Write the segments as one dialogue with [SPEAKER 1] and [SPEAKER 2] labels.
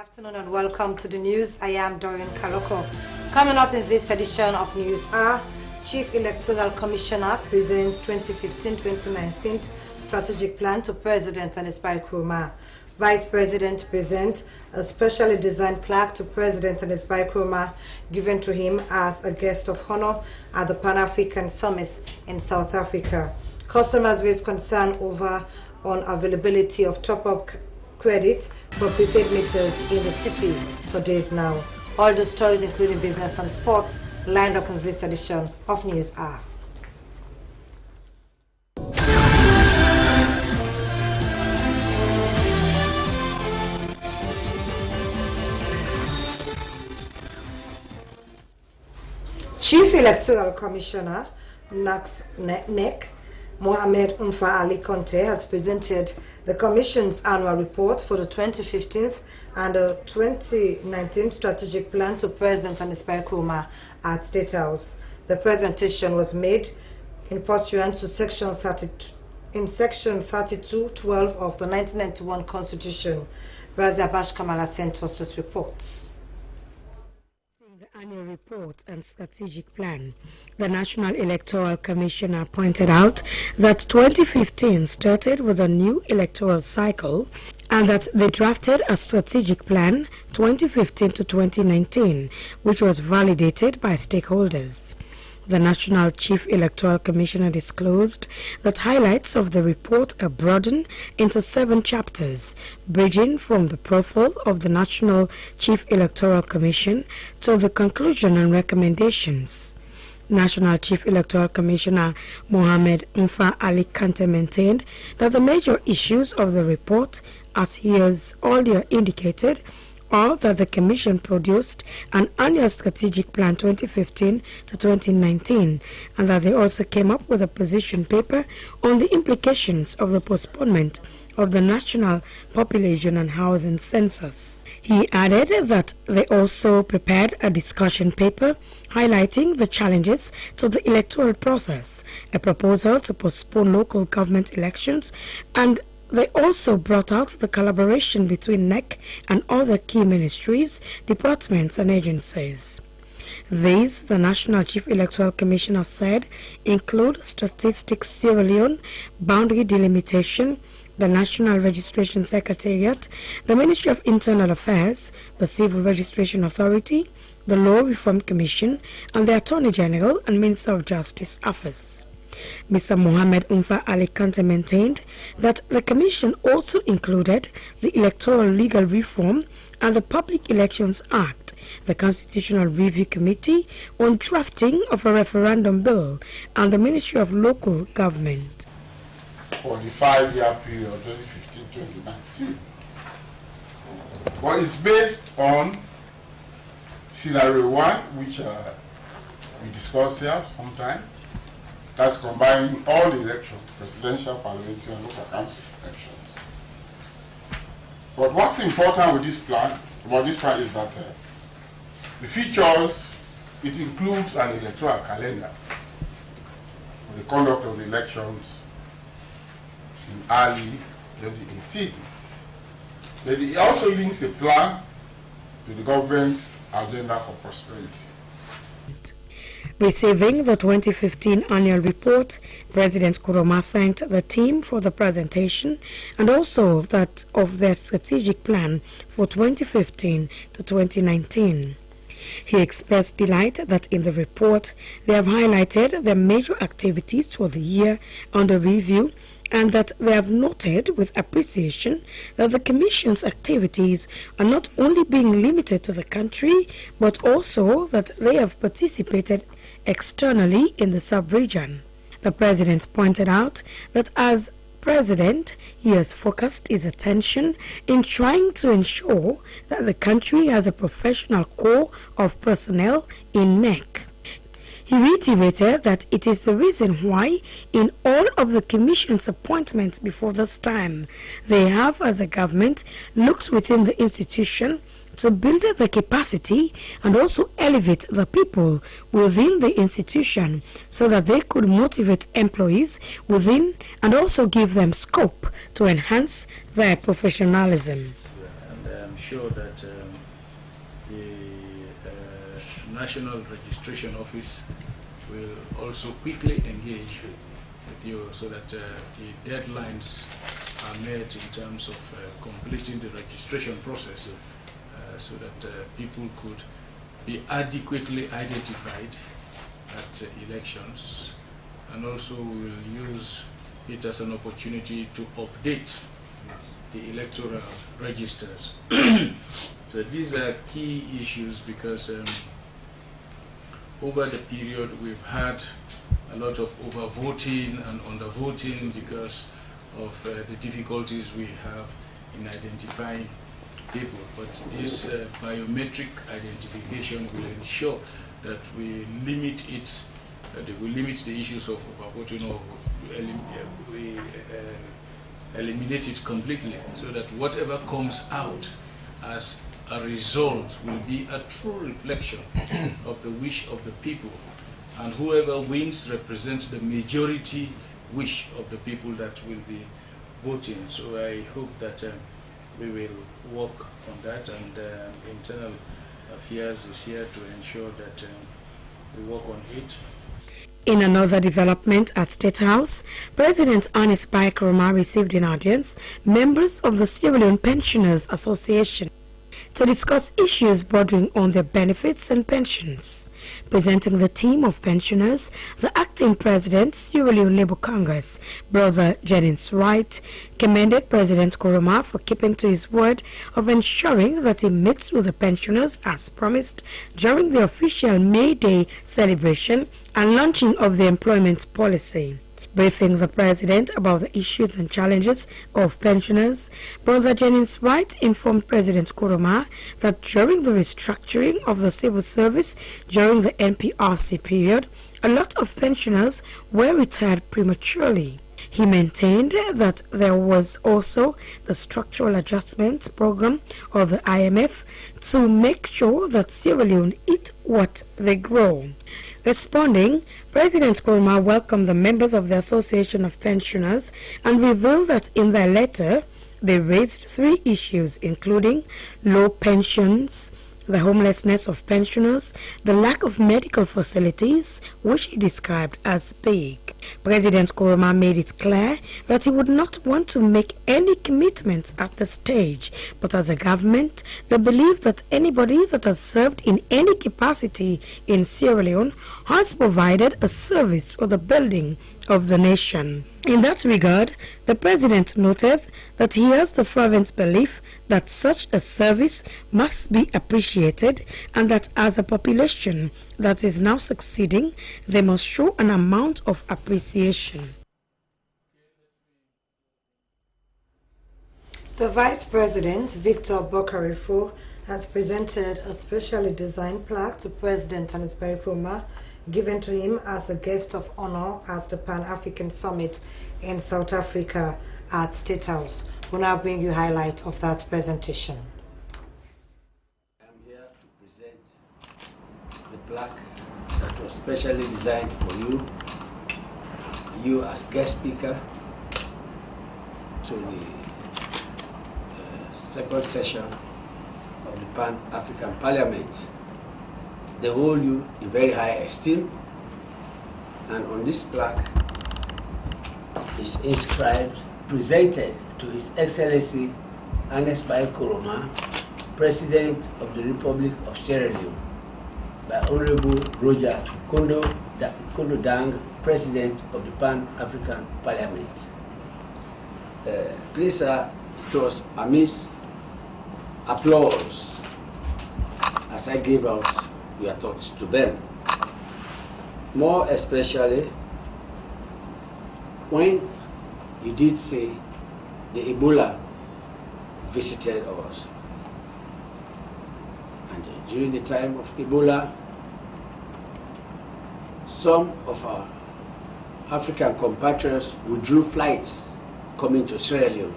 [SPEAKER 1] Afternoon and welcome to the news. I am Doreen Kalokoh. Coming up in this edition of News are Chief Electoral Commissioner presents 2015-2019 strategic plan to President and his bike Roma. Vice President presents a specially designed plaque to President and his bike Roma given to him as a guest of honor at the Pan-African Summit in South Africa. Customers raised concern over unavailability of top-up credit for prepaid meters in the city for days now. All the stories, including business and sports, lined up in this edition of News are. Chief Electoral Commissioner NEC Mohamed Umfa Ali Conte has presented the Commission's annual report for the 2015 and the 2019 strategic plan to President and his bike Roma at State House. The presentation was made in pursuant to Section 32(12) of the 1991 Constitution. Razia Bash Kamala sent us this report.
[SPEAKER 2] The annual report and strategic plan, the National Electoral Commissioner pointed out that 2015 started with a new electoral cycle and that they drafted a strategic plan 2015 to 2019, which was validated by stakeholders. The National Chief Electoral Commissioner disclosed that highlights of the report are broadened into 7 chapters, bridging from the profile of the National Chief Electoral Commission to the conclusion and recommendations. National Chief Electoral Commissioner Mohamed Umfa Ali Kante maintained that the major issues of the report, as he has earlier indicated, are that the Commission produced an annual strategic plan 2015 to 2019 and that they also came up with a position paper on the implications of the postponement of the National Population and Housing Census. He added that they also prepared a discussion paper highlighting the challenges to the electoral process, a proposal to postpone local government elections, and they also brought out the collaboration between NEC and other key ministries, departments and agencies. These, the National Chief Electoral Commissioner said, include statistics Sierra Leone, boundary delimitation, the National Registration Secretariat, the Ministry of Internal Affairs, the Civil Registration Authority, the Law Reform Commission, and the Attorney General and Minister of Justice Office. Mr. Mohamed Umfa Ali Kante maintained that the Commission also included the Electoral Legal Reform and the Public Elections Act, the Constitutional Review Committee on drafting of a referendum bill, and the Ministry of Local Government.
[SPEAKER 3] For the 5-year period 2015-2019. But it's based on scenario 1, which we discussed here sometime. That's combining all the elections, presidential, parliamentary, and local council elections. But what's important with this plan, is that the features, it includes an electoral calendar for the conduct of the elections in early 2018. Then it also links the plan to the government's agenda for prosperity.
[SPEAKER 2] Receiving the 2015 annual report, President Nkrumah thanked the team for the presentation and also that of their strategic plan for 2015 to 2019. He expressed delight that in the report they have highlighted the major activities for the year under review and that they have noted with appreciation that the Commission's activities are not only being limited to the country, but also that they have participated externally in the sub-region. The President pointed out that as President, he has focused his attention in trying to ensure that the country has a professional corps of personnel in NEC. He reiterated that it is the reason why in all of the Commission's appointments before this time, they have as a government looked within the institution to build the capacity and also elevate the people within the institution so that they could motivate employees within and also give them scope to enhance their professionalism.
[SPEAKER 4] And ensure that the National Registration Office will also quickly engage with you so that the deadlines are met in terms of completing the registration process, so that people could be adequately identified at elections, and also we will use it as an opportunity to update the electoral registers. So these are key issues because over the period we've had a lot of overvoting and undervoting because of the difficulties we have in identifying people. But this biometric identification will ensure that we limit it, we limit the issues of overvoting, or we eliminate it completely, so that whatever comes out as a result will be a true reflection of the wish of the people, and whoever wins represents the majority wish of the people that will be voting. So I hope that we will work on that, and Internal Affairs is here to ensure that we work on it.
[SPEAKER 2] In another development at State House, President Ernest Bai Koroma received in audience members of the Sierra Leone Pensioners Association to discuss issues bordering on their benefits and pensions. Presenting the team of pensioners, the acting president, Sierra Leone Labour Congress, Brother Jennings Wright, commended President Koroma for keeping to his word of ensuring that he meets with the pensioners as promised during the official May Day celebration and launching of the employment policy. Briefing the president about the issues and challenges of pensioners, Brother Jennings Wright informed President Koroma that during the restructuring of the civil service during the NPRC period, a lot of pensioners were retired prematurely. He maintained that there was also the Structural Adjustment Program of the IMF to make sure that Sierra Leone eat what they grow. Responding, President Koroma welcomed the members of the Association of Pensioners and revealed that in their letter they raised 3 issues, including low pensions, the homelessness of pensioners, the lack of medical facilities, which he described as big. President Koroma made it clear that he would not want to make any commitments at this stage, but as a government, they believe that anybody that has served in any capacity in Sierra Leone has provided a service for the building of the nation. In that regard, the president noted that he has the fervent belief that such a service must be appreciated, and that as a population that is now succeeding, they must show an amount of appreciation.
[SPEAKER 1] The Vice President, Victor Bokarifo, has presented a specially designed plaque to President Ernest Bai Koroma, given to him as a guest of honor at the Pan-African Summit in South Africa at State House. We'll now bring you highlight of that presentation.
[SPEAKER 5] I'm here to present the plaque that was specially designed for you as guest speaker to the second session of the Pan-African Parliament. They hold you in very high esteem, and on this plaque is inscribed, presented to His Excellency Ernest Bai Koroma, President of the Republic of Sierra Leone, by Honorable Roger Kondo Dang, President of the Pan-African Parliament. Please, sir, it was amidst applause as I gave out your thoughts to them. More especially when you did say the Ebola visited us. And during the time of Ebola, some of our African compatriots withdrew flights coming to Sierra Leone.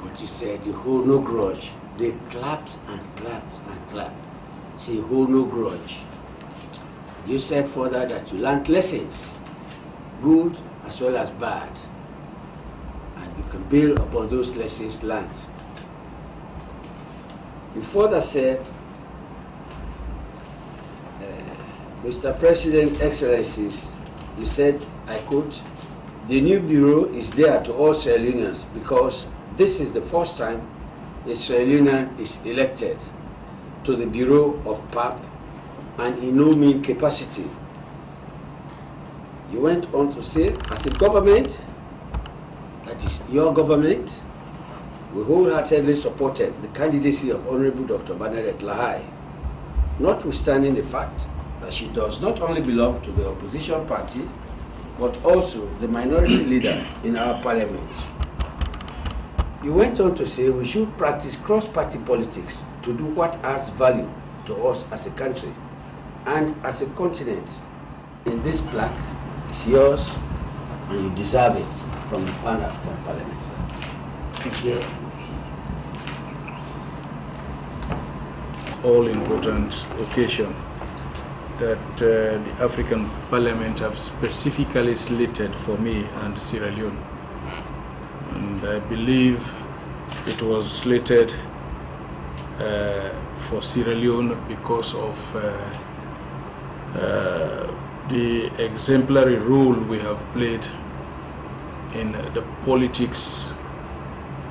[SPEAKER 5] But you said you hold no grudge. They clapped and clapped and clapped. So you hold no grudge. You said further that you learned lessons, good as well as bad, and you can build upon those lessons learned. He further said, Mr. President, Excellencies, you said, I quote, the new bureau is there to all Sierra Leoneans because this is the first time a Sierra Leonean is elected to the Bureau of PAP and in no mean capacity. You went on to say, as a government, that is your government, we wholeheartedly supported the candidacy of Honorable Dr. Bernadette Lahai, notwithstanding the fact that she does not only belong to the opposition party, but also the minority leader in our parliament. You went on to say we should practice cross-party politics to do what adds value to us as a country and as a continent. And this plaque is yours and you deserve it from the Pan-African Parliament.
[SPEAKER 4] Thank you. All important occasion that the African Parliament have specifically slated for me and Sierra Leone. And I believe it was slated for Sierra Leone because of the exemplary role we have played in the politics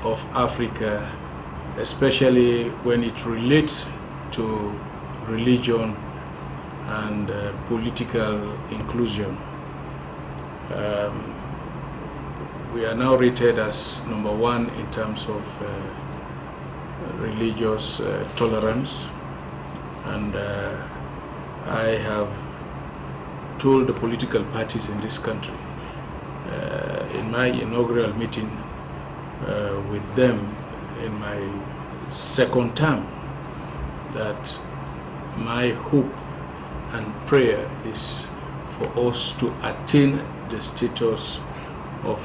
[SPEAKER 4] of Africa, especially when it relates to religion and political inclusion. We are now rated as #1 in terms of religious tolerance, and I have told the political parties in this country in my inaugural meeting with them in my second term that my hope and prayer is for us to attain the status of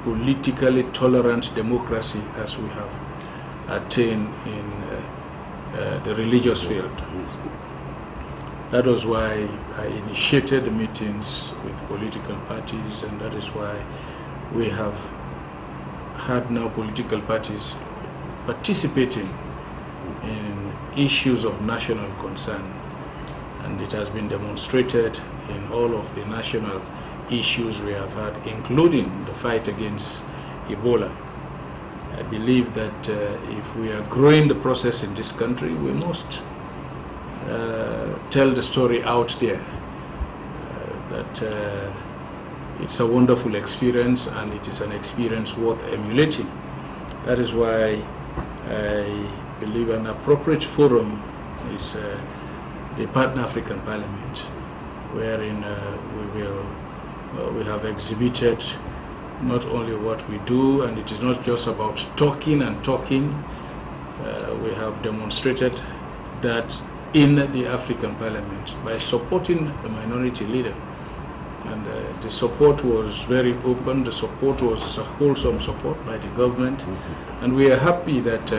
[SPEAKER 4] politically tolerant democracy as we have attained in the religious field. That was why I initiated meetings with political parties, and that is why we have had now political parties participating in issues of national concern. And it has been demonstrated in all of the national issues we have had, including the fight against Ebola. I believe that if we are growing the process in this country, we must tell the story out there that it's a wonderful experience and it is an experience worth emulating. That is why I believe an appropriate forum is the Pan-African Parliament, wherein we have exhibited not only what we do, and it is not just about talking and talking. We have demonstrated that in the African Parliament by supporting the minority leader. And the support was very open, the support was a wholesome support by the government. And we are happy that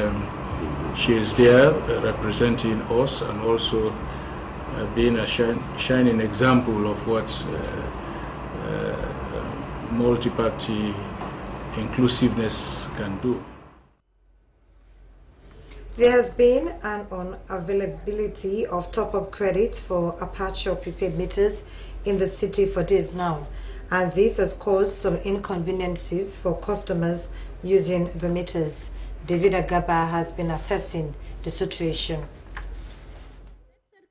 [SPEAKER 4] she is there representing us and also being a shining example of what multi-party inclusiveness can do.
[SPEAKER 1] There has been an unavailability of top-up credit for Apache prepaid meters in the city for days now, and this has caused some inconveniences for customers using the meters. David Agaba has been assessing the situation.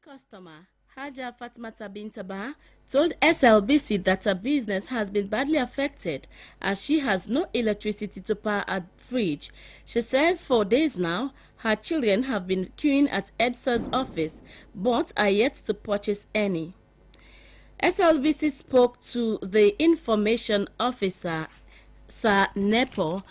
[SPEAKER 6] Customer Haja Fatmata Bintaba told SLBC that her business has been badly affected as she has no electricity to power her fridge. She says for days now, her children have been queuing at EDSA's office but are yet to purchase any. SLBC spoke to the information officer, Sir Nepo,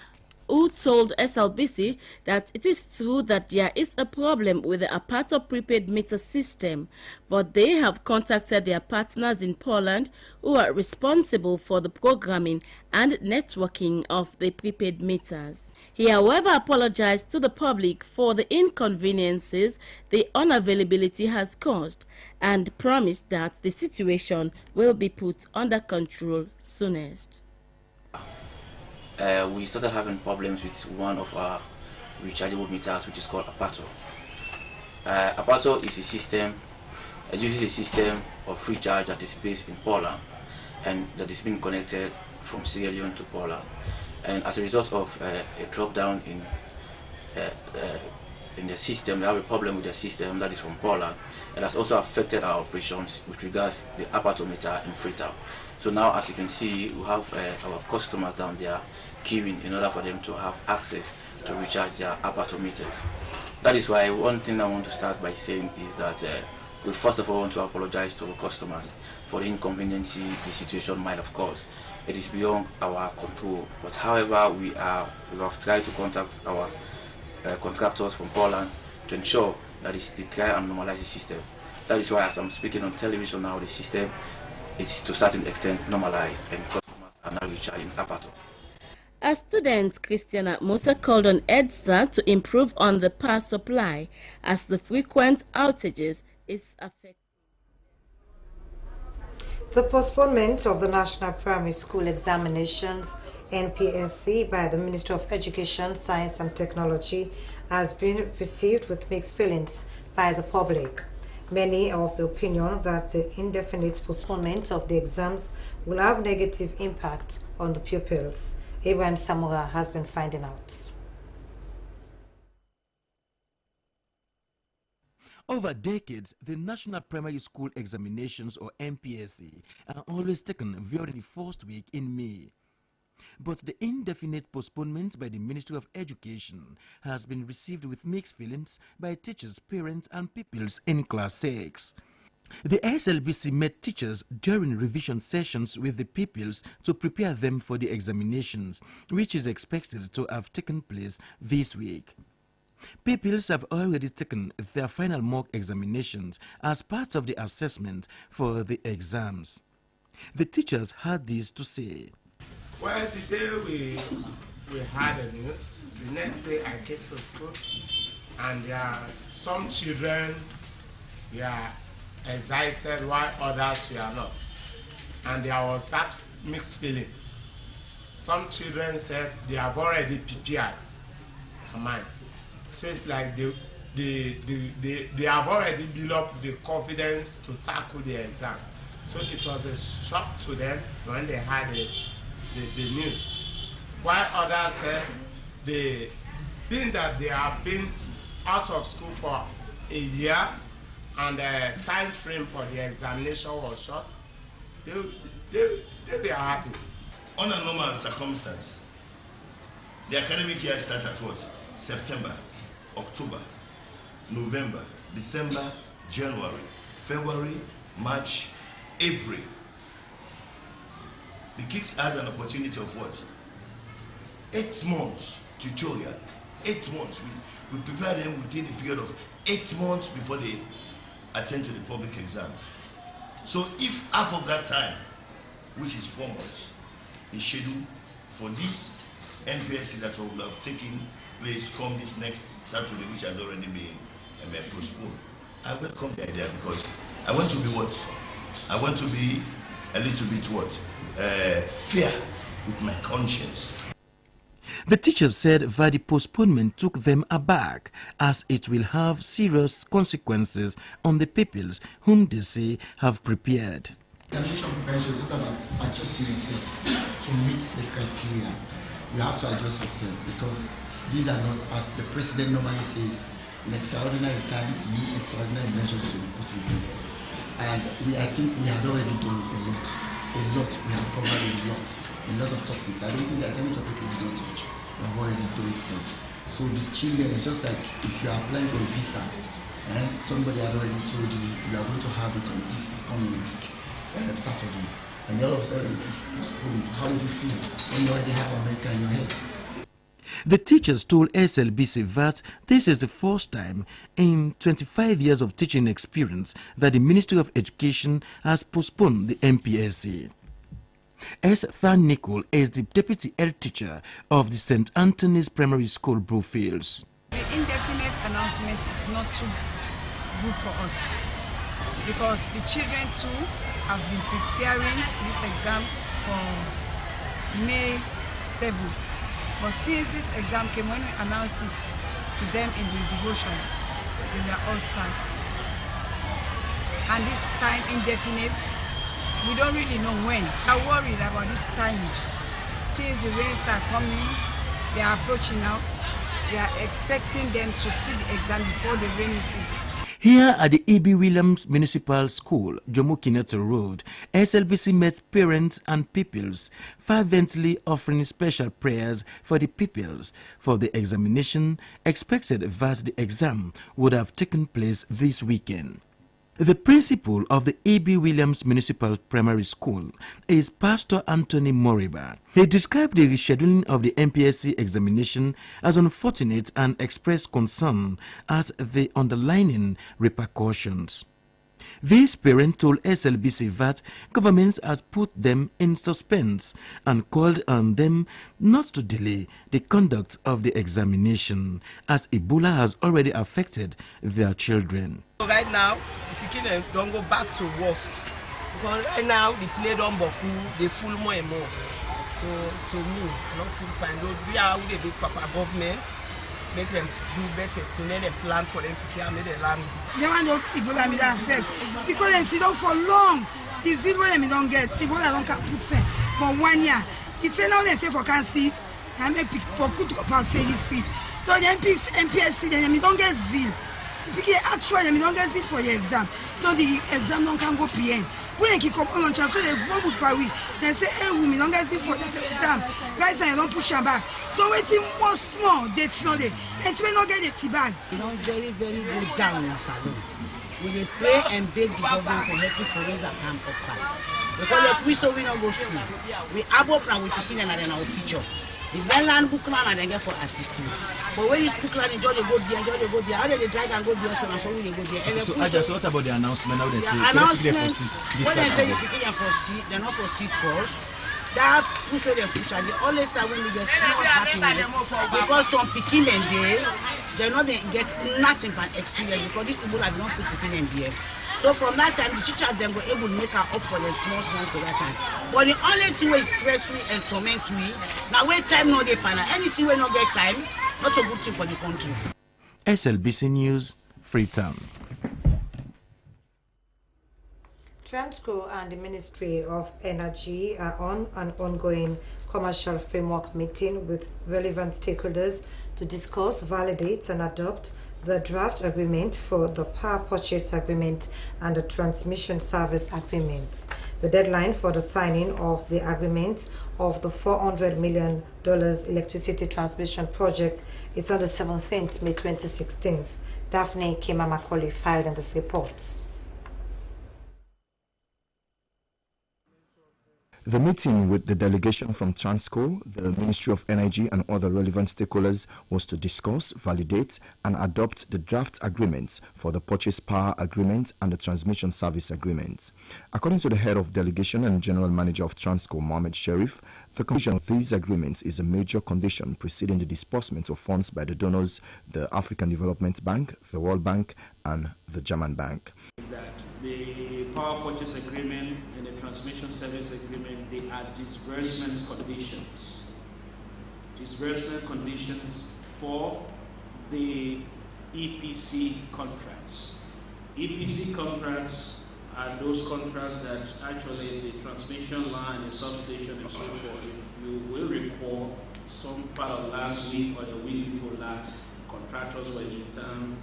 [SPEAKER 6] who told SLBC that it is true that there is a problem with the Apato prepaid meter system, but they have contacted their partners in Poland who are responsible for the programming and networking of the prepaid meters. He, however, apologized to the public for the inconveniences the unavailability has caused and promised that the situation will be put under control soonest.
[SPEAKER 7] We started having problems with one of our rechargeable meters, which is called Apato. Apato is a system, it uses a system of free charge that is based in Poland and that is being connected from Sierra Leone to Poland. And as a result of a drop down in the system, they have a problem with the system that is from Poland. It has also affected our operations with regards to the Apato meter in Freetown. So now, as you can see, we have our customers down there queuing in order for them to have access to recharge their Apato meters. That is why one thing I want to start by saying is that we first of all want to apologize to our customers for the inconvenience the situation might have caused. It is beyond our control, but however we have tried to contact our contractors from Poland to ensure that they try and normalize the system. That is why, as I'm speaking on television now, the system is to a certain extent normalized and customers are now recharging Apato.
[SPEAKER 6] As student, Christiana Musa called on EDSA to improve on the power supply as the frequent outages is affecting.
[SPEAKER 1] The postponement of the National Primary School Examinations NPSC by the Ministry of Education, Science and Technology has been received with mixed feelings by the public. Many are of the opinion that the indefinite postponement of the exams will have negative impact on the pupils. Abraham Samura has been finding out.
[SPEAKER 8] Over decades, the National Primary School Examinations, or NPSC, are always taken during the first week in May. But the indefinite postponement by the Ministry of Education has been received with mixed feelings by teachers, parents, and pupils in Class 6. The SLBC met teachers during revision sessions with the pupils to prepare them for the examinations, which is expected to have taken place this week. Pupils have already taken their final mock examinations as part of the assessment for the exams. The teachers had this to say.
[SPEAKER 9] Well, the day we had the news, the next day I came to school, and there are some children were excited while others were not. And there was that mixed feeling. Some children said they have already prepared their mind. So it's like they have already built up the confidence to tackle the exam. So it was a shock to them when they had the news. While others said being that they have been out of school for a year and the time frame for the examination was short, they were happy.
[SPEAKER 10] Under normal circumstances, the academic year starts at what? September, October, November, December, January, February, March, April. The kids had an opportunity of what? 8 months tutorial. 8 months. We prepare them within a period of 8 months before they attend to the public exams. So if half of that time, which is 4 months, is scheduled for this NPSC that will have taken place come this next Saturday, which has already been postponed, I welcome the idea because I want to be what? I want to be a little bit what? Fair with my conscience.
[SPEAKER 8] The teachers said that the postponement took them aback as it will have serious consequences on the pupils whom they say have prepared.
[SPEAKER 11] Examination preparation is not about adjusting yourself to meet the criteria. You have to adjust yourself because these are not, as the president normally says, in extraordinary times, you need extraordinary measures to be put in place. And I think we had already done a lot. We have covered a lot of topics. I don't think there's any topic we don't touch. We have already done such. So the children, it's just like if you are applying for a visa, and somebody had already told you you are going to have it on this coming week, Saturday, and all of a sudden it is postponed. How would you feel when you already have America in your head?
[SPEAKER 8] The teachers told SLBC that this is the first time in 25 years of teaching experience that the Ministry of Education has postponed the NPSC. S. Than Nicol is the deputy head teacher of the St. Anthony's Primary School, Brookfields.
[SPEAKER 12] The indefinite announcement is not too good for us because the children too have been preparing this exam from May 7. But since this exam came, when we announced it, to them in the devotion, we were all sad. And this time indefinite, we don't really know when. I'm worried about this time. Since the rains are coming, they are approaching now. We are expecting them to see the exam before the rainy season.
[SPEAKER 8] Here at the E.B. Williams Municipal School, Jomo Kenyatta Road, SLBC met parents and pupils, fervently offering special prayers for the pupils for the examination expected that the exam would have taken place this weekend. The principal of the E.B. Williams Municipal Primary School is Pastor Anthony Moriba. He described the rescheduling of the MPSC examination as unfortunate and expressed concern as the underlying repercussions. This parent told SLBC that government has put them in suspense and called on them not to delay the conduct of the examination as Ebola has already affected their children.
[SPEAKER 13] Right now, the kids don't go back to worst. Because right now, the play don't boku, they full more and more. So to me, I don't feel fine. We are with the big papa government. Make them do better, to make them plan for them to care, make them land.
[SPEAKER 14] They want to Ebola me that affect because they sit down for long. It's it when they don't get Ebola don't can put say. But 1 year, it's now they say for can seats. They make people could about say this seat. So the MPSC then they don't get zeal. Because actually they don't get zeal for the exam. So the exam don't can go PN. When they come on so they go with Paris. They say, hey, we don't get zeal for this exam. Guys, I don't push them back. Don't wait till more small, that's not it. And so we don't get the tea bag.
[SPEAKER 15] You know, very, very good down in salon. We dey pray and beg the government for helping for those that come up back. Because like we so we don't go school. We able plan with picking and then our future. If they land book land and then get for assistance. But when this book land, enjoy the go there, how do they drive and go there, so we go there.
[SPEAKER 8] So I just thought about the announcement now they say
[SPEAKER 15] announcements, when they say you're picking them for seat, they're not for seat first. That push where they push and the only time when they get small happiness because some picking and they not they get nothing but experience because this people have not put picking and there. So from that time the teachers then were able to make her up for the small to that time. But the only thing we stress me and torment me, now when time no dey pana, anything we not get time, not a good thing for the country.
[SPEAKER 8] SLBC News, Freetown.
[SPEAKER 1] Transco and the Ministry of Energy are on an ongoing commercial framework meeting with relevant stakeholders to discuss, validate and adopt the draft agreement for the power purchase agreement and the transmission service agreement. The deadline for the signing of the agreement of the $400 million electricity transmission project is on the 17th May 2016. Daphne Kemamakwoli filed in this report.
[SPEAKER 16] The meeting with the delegation from Transco, the Ministry of Energy and other relevant stakeholders was to discuss, validate and adopt the draft agreements for the purchase power agreement and the transmission service agreement. According to the head of delegation and general manager of Transco, Mohammed Sharif, the completion of these agreements is a major condition preceding the disbursement of funds by the donors, the African Development Bank, the World Bank and the German Bank.
[SPEAKER 17] The power purchase agreement and the transmission service agreement, they are disbursement conditions. Disbursement conditions for the EPC contracts. EPC contracts are those contracts that actually the transmission line, the substation and so forth. If you will recall, some part of last week or the week before last, contractors were in town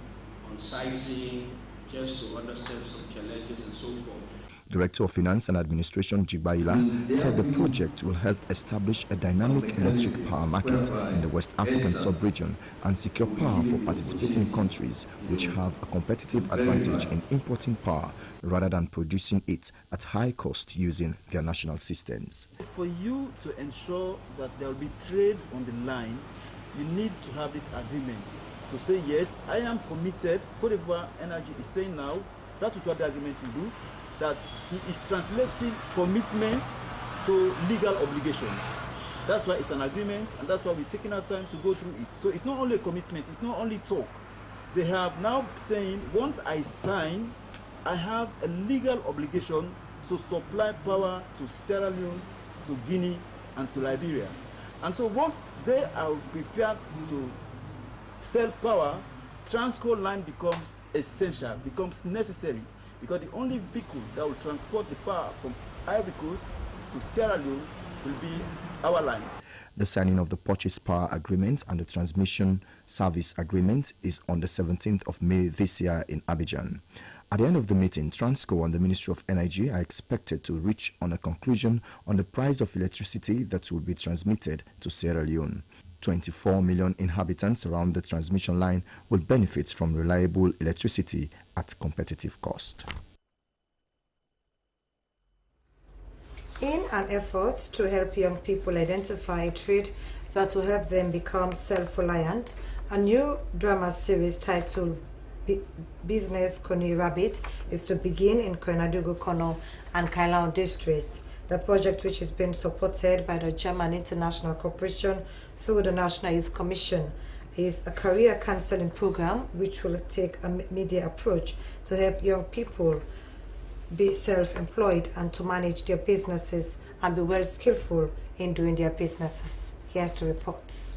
[SPEAKER 17] on sightseeing, just to understand some challenges and so forth.
[SPEAKER 16] Director of Finance and Administration Jigbaila said the project will help establish a dynamic electric power market in the West African sub-region and secure power for participating countries which have a competitive advantage in importing power rather than producing it at high cost using their national systems.
[SPEAKER 18] For you to ensure that there will be trade on the line, you need to have this agreement to say, yes, I am committed. Cote d'Ivoire Energy is saying now, that is what the agreement will do, that he is translating commitments to legal obligations. That's why it's an agreement, and that's why we're taking our time to go through it. So it's not only a commitment, it's not only talk. They have now saying, once I sign, I have a legal obligation to supply power to Sierra Leone, to Guinea, and to Liberia. And so once they are prepared to cell power, Transco line becomes essential, becomes necessary, because the only vehicle that will transport the power from Ivory Coast to Sierra Leone will be our line.
[SPEAKER 16] The signing of the purchase power agreement and the transmission service agreement is on the 17th of May this year in Abidjan. At the end of the meeting, Transco and the Ministry of Energy are expected to reach on a conclusion on the price of electricity that will be transmitted to Sierra Leone. 24 million inhabitants around the transmission line will benefit from reliable electricity at competitive cost.
[SPEAKER 1] In an effort to help young people identify a trade that will help them become self-reliant, a new drama series titled Business Koni Rabbit is to begin in Koinadugu Kono and Kailao district. The project, which is being supported by the German International Corporation through the National Youth Commission, is a career counseling program which will take a media approach to help young people be self-employed and to manage their businesses and be well skillful in doing their businesses. Here's the reports.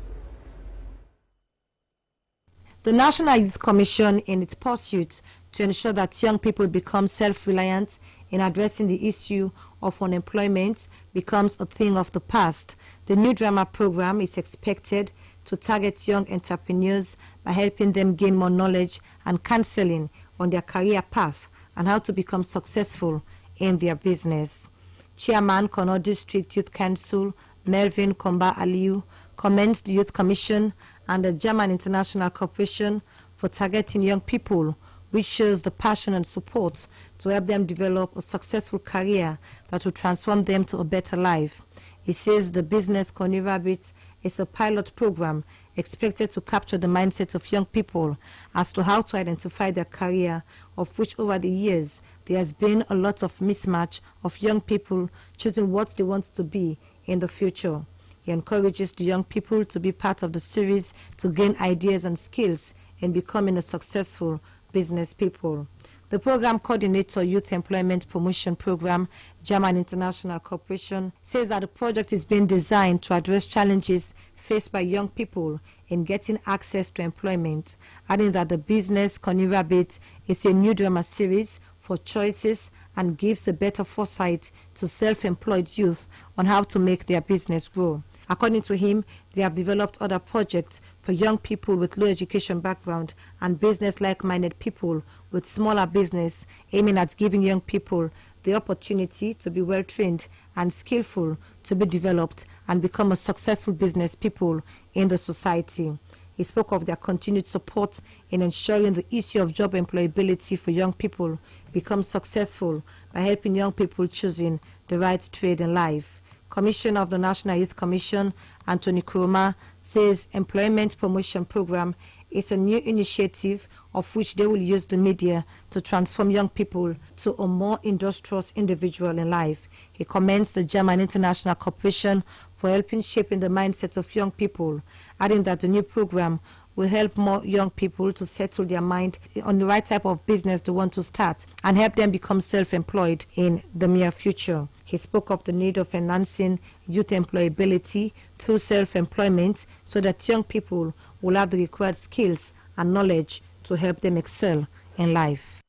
[SPEAKER 1] The National Youth Commission, in its pursuit to ensure that young people become self-reliant in addressing the issue of unemployment, becomes a thing of the past. The new drama program is expected to target young entrepreneurs by helping them gain more knowledge and counseling on their career path and how to become successful in their business. Chairman, Kono District Youth Council, Melvin Komba Aliu, commends the Youth Commission and the German International Corporation for targeting young people, which shows the passion and support to help them develop a successful career that will transform them to a better life. He says the Business Koni Rabbit is a pilot program expected to capture the mindset of young people as to how to identify their career, of which over the years there has been a lot of mismatch of young people choosing what they want to be in the future. He encourages the young people to be part of the series to gain ideas and skills in becoming a successful business people. The program coordinator, Youth Employment Promotion Program, German International Corporation, says that the project is being designed to address challenges faced by young people in getting access to employment, adding that the Business Koni Rabbit is a new drama series for choices and gives a better foresight to self-employed youth on how to make their business grow. According to him, they have developed other projects for young people with low education background and business-like-minded people with smaller business, aiming at giving young people the opportunity to be well-trained and skillful to be developed and become a successful business people in the society. He spoke of their continued support in ensuring the issue of job employability for young people becomes successful by helping young people choosing the right trade in life. Commissioner of the National Youth Commission, Anthony Kuruma, says Employment Promotion Program is a new initiative of which they will use the media to transform young people to a more industrious individual in life. He commends the German International Corporation for helping shaping the mindset of young people, adding that the new program will help more young people to settle their mind on the right type of business they want to start and help them become self-employed in the near future. He spoke of the need of enhancing youth employability through self-employment so that young people will have the required skills and knowledge to help them excel in life.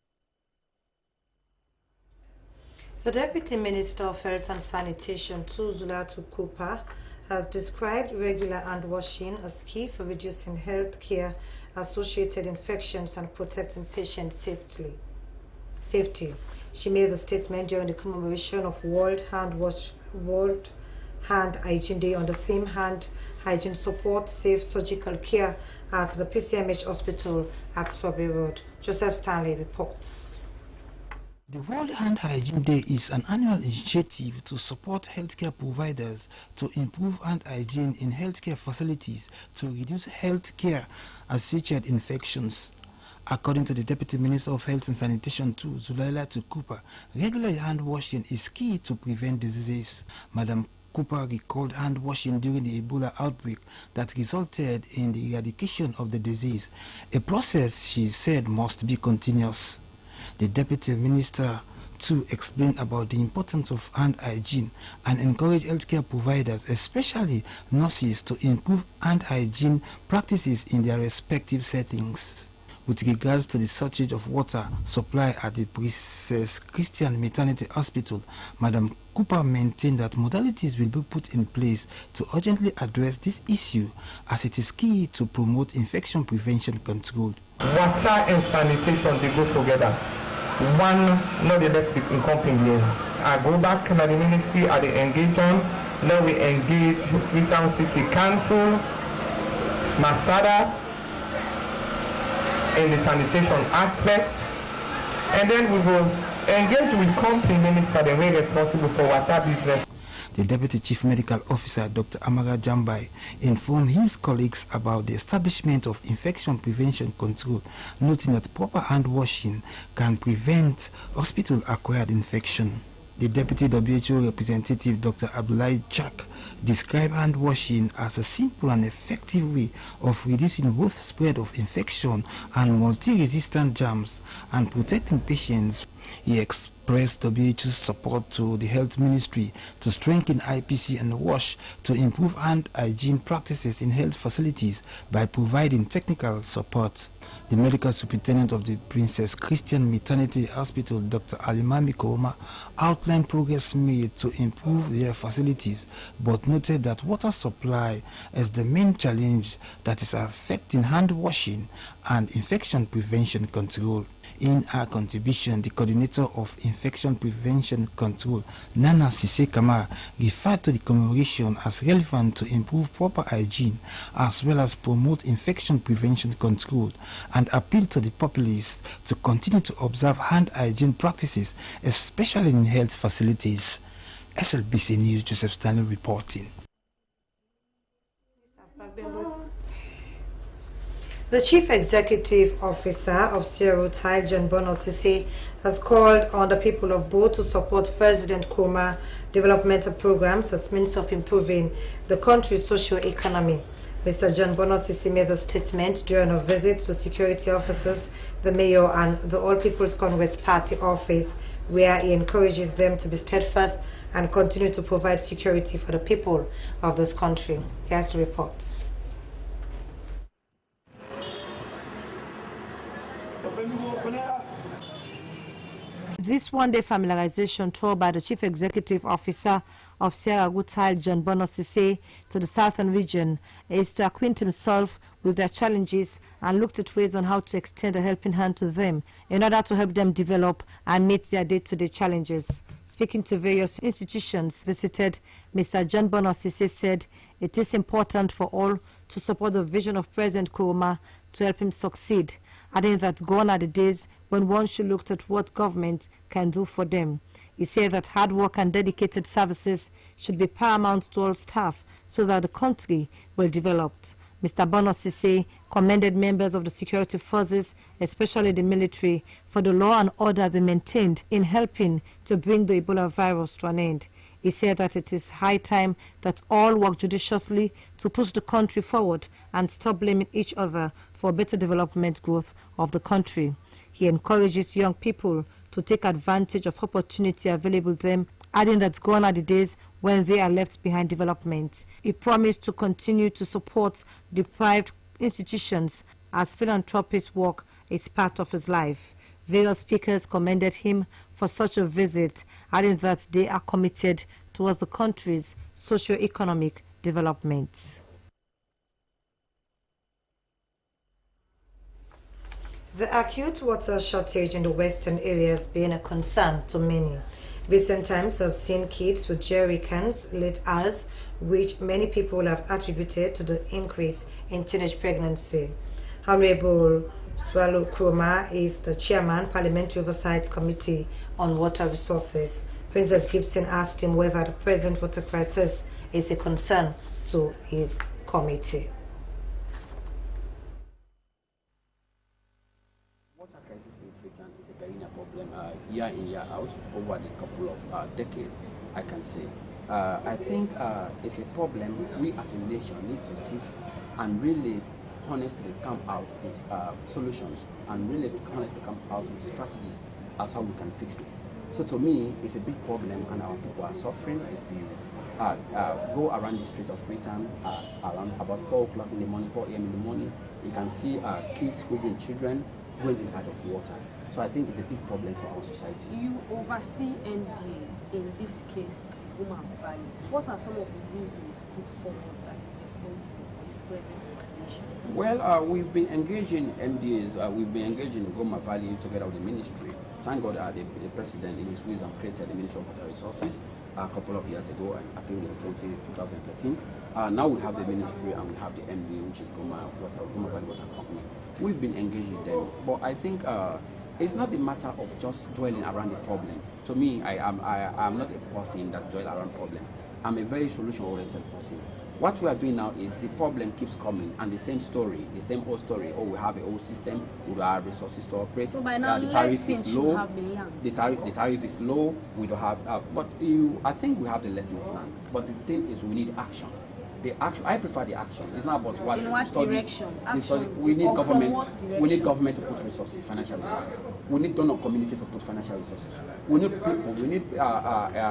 [SPEAKER 1] The Deputy Minister of Health and Sanitation, Zulatu Cooper, has described regular hand washing as key for reducing health care associated infections and protecting patient safety. She made the statement during the commemoration of World Hand Hygiene Day on the theme Hand Hygiene Support Safe Surgical Care at the PCMH Hospital at Strawberry Road. Joseph Stanley reports.
[SPEAKER 19] The World Hand Hygiene Day is an annual initiative to support healthcare providers to improve hand hygiene in healthcare facilities to reduce healthcare associated infections. According to the Deputy Minister of Health and Sanitation, Zulatu Cooper, regular hand washing is key to prevent diseases. Madam Cooper recalled hand washing during the Ebola outbreak that resulted in the eradication of the disease, a process she said must be continuous. The Deputy Minister to explain about the importance of hand hygiene and encourage healthcare providers, especially nurses, to improve hand hygiene practices in their respective settings. With regards to the shortage of water supply at the Princess Christian Maternity Hospital, Madam Cooper maintained that modalities will be put in place to urgently address this issue, as it is key to promote infection prevention control.
[SPEAKER 20] Water and sanitation, they go together. One, not the left in company. I go back to the ministry at the engagement. Now we engage Freetown City Council, Masada, in the sanitation aspect, and then we will engage with company minister the way responsible for water business.
[SPEAKER 19] The Deputy Chief Medical Officer, Dr. Amara Jambai, informed his colleagues about the establishment of infection prevention control, noting that proper hand washing can prevent hospital-acquired infection. The Deputy WHO representative, Dr. Abdullahi Chak, described hand washing as a simple and effective way of reducing both spread of infection and multi-resistant germs and protecting patients. He expressed WHO's support to the Health Ministry to strengthen IPC and WASH to improve hand hygiene practices in health facilities by providing technical support. The medical superintendent of the Princess Christian Maternity Hospital, Dr. Alimami Kouma, outlined progress made to improve their facilities, but noted that water supply is the main challenge that is affecting hand washing and infection prevention control. In her contribution, the coordinator of Infection Prevention Control, Nana Sise Kamara, referred to the commemoration as relevant to improve proper hygiene as well as promote infection prevention control, and appealed to the populace to continue to observe hand hygiene practices, especially in health facilities. SLBC News, Joseph Stanley reporting.
[SPEAKER 1] The Chief Executive Officer of Sierra Thai, John Bono Sisi, has called on the people of Bo to support President Nkrumah developmental programs as means of improving the country's socio-economy. Mr. John Bono Sisi made the statement during a visit to security officers, the mayor, and the All People's Congress Party office, where he encourages them to be steadfast and continue to provide security for the people of this country. Here's the reports. This one-day familiarization tour by the Chief Executive Officer of Sierra Thai, John Bono Sisi, to the southern region is to acquaint himself with their challenges and look at ways on how to extend a helping hand to them in order to help them develop and meet their day-to-day challenges. Speaking to various institutions visited, Mr. John Bono Sisi said it is important for all to support the vision of President Nkrumah to help him succeed, adding that gone are the days when one should look at what government can do for them. He said that hard work and dedicated services should be paramount to all staff so that the country will develop. Mr. Bono Sisi commended members of the security forces, especially the military, for the law and order they maintained in helping to bring the Ebola virus to an end. He said that it is high time that all work judiciously to push the country forward and stop blaming each other for better development growth of the country. He encourages young people to take advantage of opportunity available to them, adding that gone are the days when they are left behind development. He promised to continue to support deprived institutions as philanthropist work is part of his life. Various speakers commended him for such a visit, adding that they are committed towards the country's socio-economic development. The acute water shortage in the western areas being a concern to many. Recent times have seen kids with jerry cans late hours, which many people have attributed to the increase in teenage pregnancy. Honorable Swallow Nkrumah is the chairman, Parliamentary Oversight Committee on Water Resources. Princess Gibson asked him whether the present water crisis is a concern to his committee.
[SPEAKER 5] Water crisis in Freetown is a perennial problem year in, year out, over the couple of decades, I can say. I think it's a problem we as a nation need to sit and really honestly come out with solutions and really honestly come out with strategies as how we can fix it.
[SPEAKER 21] So to me, it's a big problem, and our people are suffering. If you go around the street of Freetown around about 4 o'clock in the morning, 4 a.m. in the morning, you can see kids, schoolgoing children going inside of water. So I think it's a big problem for our society.
[SPEAKER 22] You oversee MDs in this case, Goma Valley. What are some of the reasons put forward that is responsible for this present situation?
[SPEAKER 21] Well, we've been engaging MDs, we've been engaging Goma Valley together with the ministry. Thank God the president in his wisdom created the Ministry of Water Resources a couple of years ago, I think in 2013. Now we have the ministry and we have the MD, which is Goma Valley Water Company. We've been engaging them, but I think it's not a matter of just dwelling around the problem. To me, I am not a person that dwells around problems. I'm a very solution-oriented person. What we are doing now is the problem keeps coming, and the same story, the same old story. Oh, we have an old system, we don't have resources to operate.
[SPEAKER 22] So by now,
[SPEAKER 21] the tariff is low.
[SPEAKER 22] Have been learned.
[SPEAKER 21] The tariff is low. We don't have, I think we have the lessons learned. But the thing is, we need action. The action. I prefer the action. It's not about what.
[SPEAKER 22] In what direction? Action.
[SPEAKER 21] We need
[SPEAKER 22] or
[SPEAKER 21] government.
[SPEAKER 22] from what direction?
[SPEAKER 21] We need government to put resources, financial resources. We need donor communities to put financial resources. We need people. We need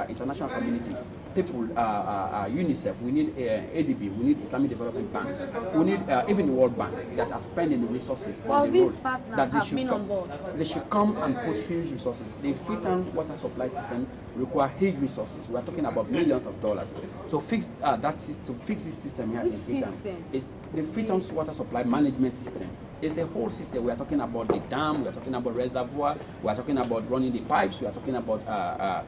[SPEAKER 21] international communities. People, UNICEF, we need ADB, we need Islamic Development Banks, we need even the World Bank that are spending the resources on the roads. That they should come, they should come and put huge resources. The Freetown water supply system require huge resources. We are talking about millions of dollars to fix that system. To fix this system here in Freetown. It's the Freetown's water supply management system. It's a whole system. We are talking about the dam, we are talking about reservoir, we are talking about running the pipes, we are talking about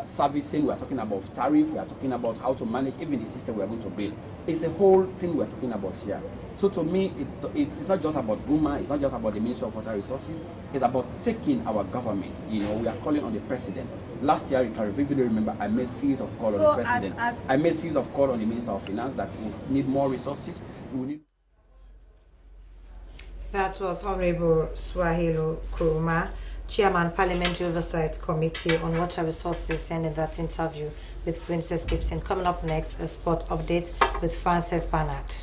[SPEAKER 21] servicing, we are talking about tariff, we are talking about how to manage even the system we are going to build. It's a whole thing we are talking about here. So to me, it's not just about Goma, it's not just about the Ministry of Water Resources, it's about taking our government. You know, we are calling on the president. Last year, you can vividly remember, I made a series of calls on the president. I made a series of calls on the Minister of Finance that we need more resources. We need.
[SPEAKER 1] That was Honorable Swahilo Kuruma, Chairman Parliamentary Oversight Committee on Water Resources, and in that interview with Princess Gibson. Coming up next, a sport update with Frances Bernard.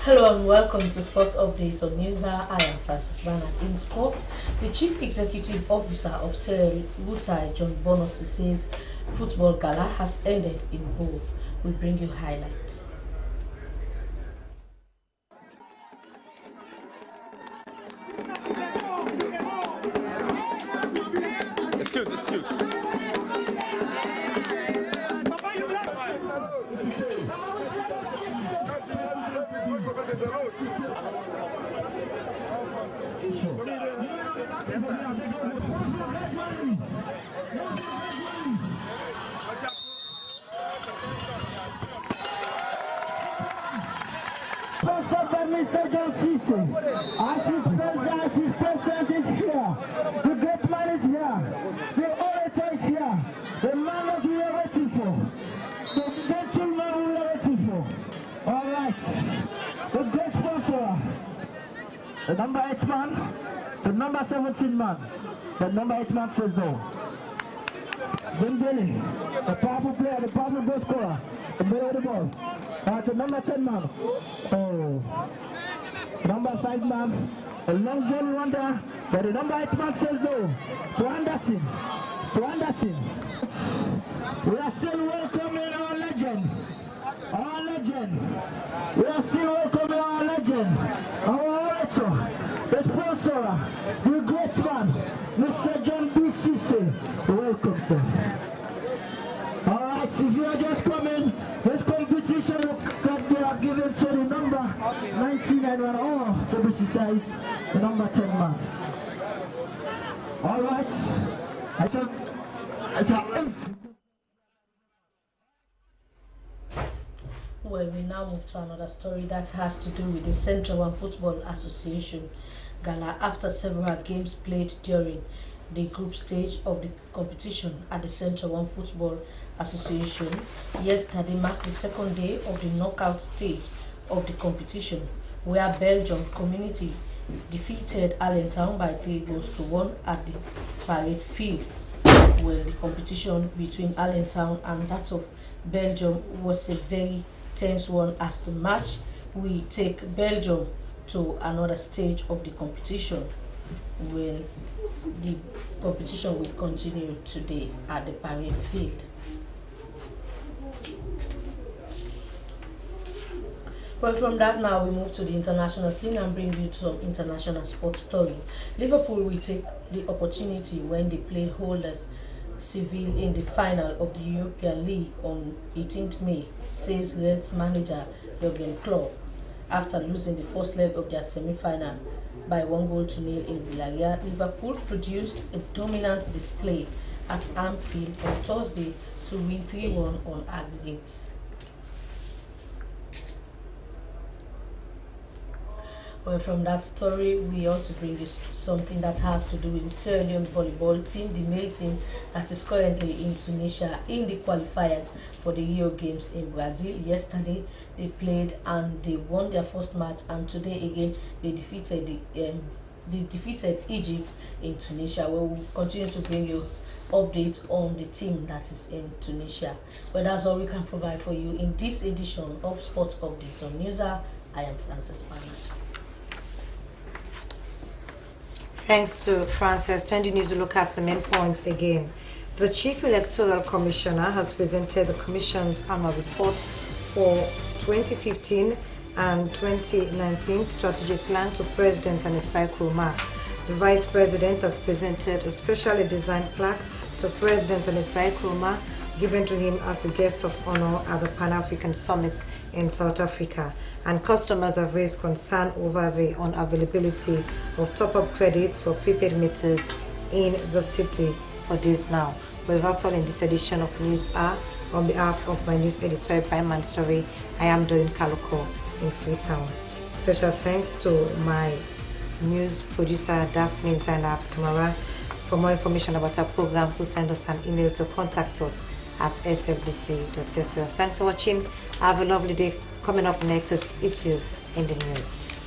[SPEAKER 23] Hello and welcome to Sports Updates on Newshour. I am Francis Bernard. In sport, the Chief Executive Officer of Sierra Wutai, John Bonosi, says football gala has ended in Bo. We bring you highlights.
[SPEAKER 24] Excuse.
[SPEAKER 25] Mr. John Cisse, as his presence is here, the great man is here, the orator is here, the man that we are waiting for, the gentleman we are waiting for. All right, the great sponsor, the number 8 man, the number 17 man, the number 8 man says no. Dembele, the powerful player, the powerful goal scorer, the middle of the ball. The number 10 man. Oh. Number 5 man. A long zone wonder. But the number 8 man says no. To Anderson. We are still welcoming our legend. We are still welcoming our legend. Our orator. The sponsor. The great man. Mr. John B. Cisse. Welcome, sir. Alright, if you are just coming, this competition that they are given to the number 99 one, or to be precise, the number 10 man. Alright, I said,
[SPEAKER 23] Well, we now move to another story that has to do with the Central One Football Association Gala after several games played during the group stage of the competition at the Central One Football Association. Yesterday marked the second day of the knockout stage of the competition, where Belgium community defeated Allentown by 3-1 at the Parade Field. Well, the competition between Allentown and that of Belgium was a very tense one, as the match will take Belgium to another stage of the competition. Well, the competition will continue today at the Parade Field. Well, from that now we move to the international scene and bring you some international sports story. Liverpool will take the opportunity when they play holders Seville in the final of the European League on 18th May, says Reds manager Jurgen Klopp, after losing the first leg of their semi-final by 1-0 in Villarreal. Liverpool produced a dominant display at Anfield on Thursday to win 3-1 on aggregates. Well, from that story, we also bring you something that has to do with the Sierra Leone volleyball team, the male team that is currently in Tunisia in the qualifiers for the Rio Games in Brazil. Yesterday, they played and they won their first match, and today again they defeated Egypt in Tunisia. We will continue to bring you updates on the team that is in Tunisia. But that's all we can provide for you in this edition of Sports Update on Newsa. I am Frances Bernard.
[SPEAKER 1] Thanks to Frances. 20 News will look at the main points again. The Chief Electoral Commissioner has presented the Commission's annual report for 2015 and 2019 strategic plan to President and Espai Kurma. The Vice President has presented a specially designed plaque to President and Espai Kurma, given to him as a guest of honor at the Pan-African Summit in South Africa, and customers have raised concern over the unavailability of top-up credits for prepaid meters in the city for this now. But that's all in this edition of News Hour. On behalf of my news editor, Prime Mansouri, I am Doreen Kalokoh in Freetown. Special thanks to my news producer, Daphne Zainab Kamara. For more information about our programs, to send us an email to contact us at slbc.sl. Thanks for watching. Have a lovely day. Coming up next is issues in the news.